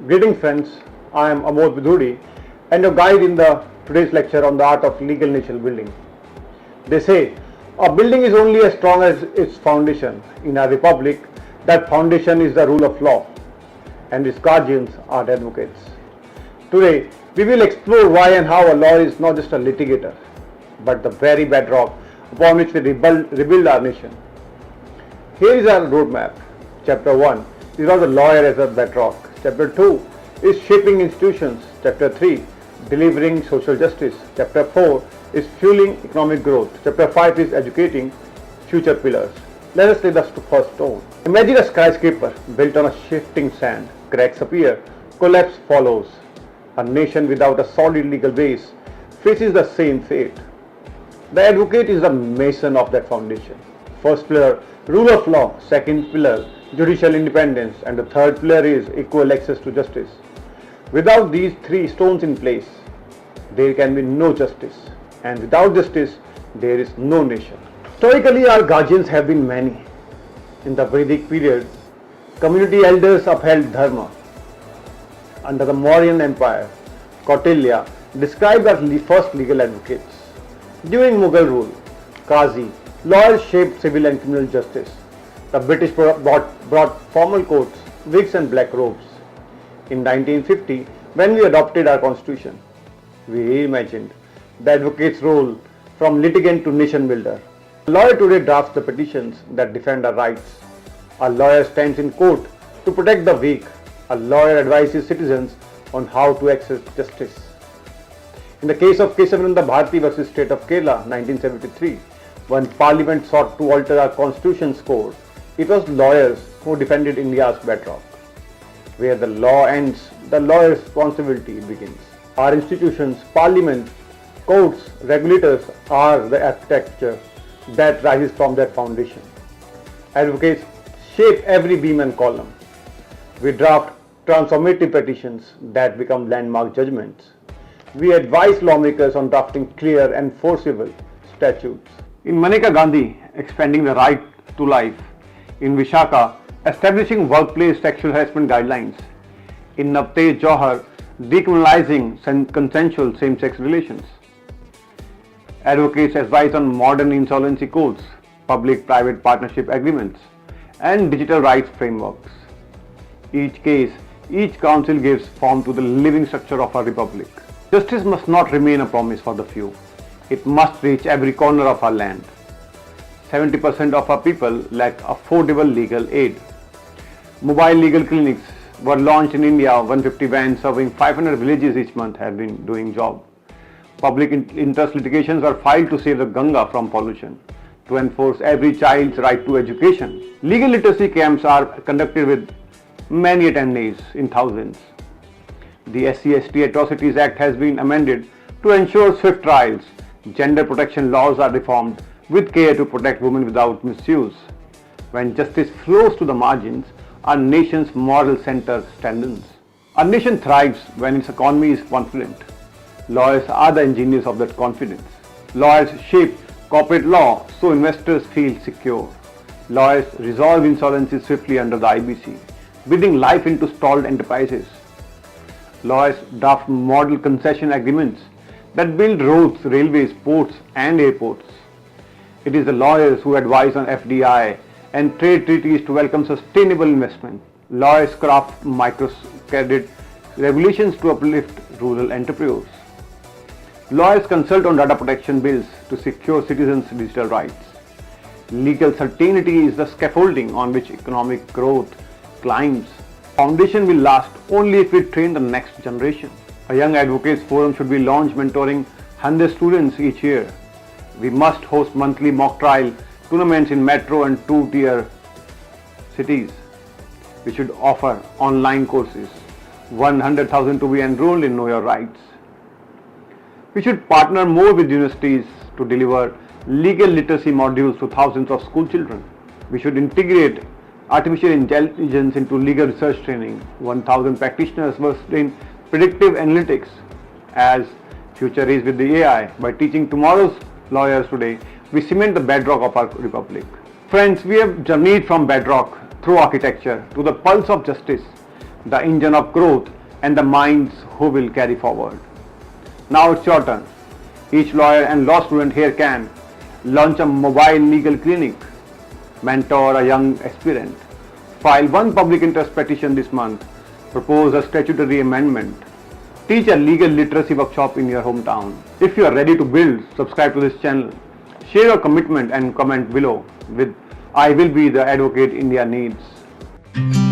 Greetings friends, I am Amod Vidhudi and your guide in the today's lecture on the art of legal nation building. They say a building is only as strong as its foundation. In a republic, that foundation is the rule of law and its guardians are the advocates. Today, we will explore why and how a lawyer is not just a litigator, but the very bedrock upon which we rebuild our nation. Here is our roadmap. Chapter 1 is about the lawyer as a bedrock. Chapter 2 is shaping institutions. Chapter 3 delivering social justice. Chapter 4 is fueling economic growth. Chapter 5 is educating future pillars. Let us lay the first stone. Imagine a skyscraper built on a shifting sand. Cracks appear, collapse follows. A nation without a solid legal base faces the same fate. The advocate is the mason of that foundation. First pillar, rule of law. Second pillar, judicial independence. And the third pillar is equal access to justice. Without these three stones in place, there can be no justice. And without justice, there is no nation. Historically, our guardians have been many. In the Vedic period, community elders upheld dharma. Under the Mauryan Empire, Kautilya described our first legal advocates. During Mughal rule, Qazi, lawyers shaped civil and criminal justice. The British brought formal courts, wigs and black robes. In 1950, when we adopted our constitution, we reimagined the advocate's role from litigant to nation builder. A lawyer today drafts the petitions that defend our rights. A lawyer stands in court to protect the weak. A lawyer advises citizens on how to access justice. In the case of Kesavananda Bharati versus State of Kerala, 1973, when Parliament sought to alter our constitution's code, it was lawyers who defended India's bedrock. Where the law ends, the lawyer's responsibility begins. Our institutions, Parliament, courts, regulators are the architecture that rises from their foundation. Advocates shape every beam and column. We draft transformative petitions that become landmark judgments. We advise lawmakers on drafting clear and enforceable statutes. In Maneka Gandhi, expanding the right to life. In Vishaka, establishing workplace sexual harassment guidelines. In Navtej Johar, decriminalizing consensual same-sex relations. Advocates advise on modern insolvency codes, public-private partnership agreements, and digital rights frameworks. Each case, each counsel gives form to the living structure of our republic. Justice must not remain a promise for the few. It must reach every corner of our land. 70% of our people lack affordable legal aid. Mobile legal clinics were launched in India. 150 vans serving 500 villages each month have been doing job. Public interest litigations were filed to save the Ganga from pollution, to enforce every child's right to education. Legal literacy camps are conducted with many attendees in thousands. The SC/ST Atrocities Act has been amended to ensure swift trials. Gender protection laws are reformed with care to protect women without misuse. When justice flows to the margins, our nation's moral center strengthens. Our nation thrives when its economy is confident. Lawyers are the engineers of that confidence. Lawyers shape corporate law so investors feel secure. Lawyers resolve insolvency swiftly under the IBC, breathing life into stalled enterprises. Lawyers draft model concession agreements that build roads, railways, ports and airports. It is the lawyers who advise on FDI and trade treaties to welcome sustainable investment. Lawyers craft microcredit regulations to uplift rural entrepreneurs. Lawyers consult on data protection bills to secure citizens' digital rights. Legal certainty is the scaffolding on which economic growth climbs. Foundation will last only if we train the next generation. A young advocates forum should be launched mentoring 100 students each year. We must host monthly mock trial tournaments in metro and two-tier cities. We should offer online courses, 100,000 to be enrolled in Know Your Rights. We should partner more with universities to deliver legal literacy modules to thousands of school children. We should integrate artificial intelligence into legal research training. 1,000 practitioners versed in predictive analytics as future is with the AI. By teaching tomorrow's lawyers today, we cement the bedrock of our republic. Friends, we have journeyed from bedrock through architecture to the pulse of justice. the engine of growth and the minds who will carry forward. Now it's your turn. Each lawyer and law student here can launch a mobile legal clinic, mentor a young aspirant, file one public interest petition this month, propose a statutory amendment, teach a legal literacy workshop in your hometown. If you are ready to build, subscribe to this channel, share your commitment and comment below with "I will be the advocate India needs."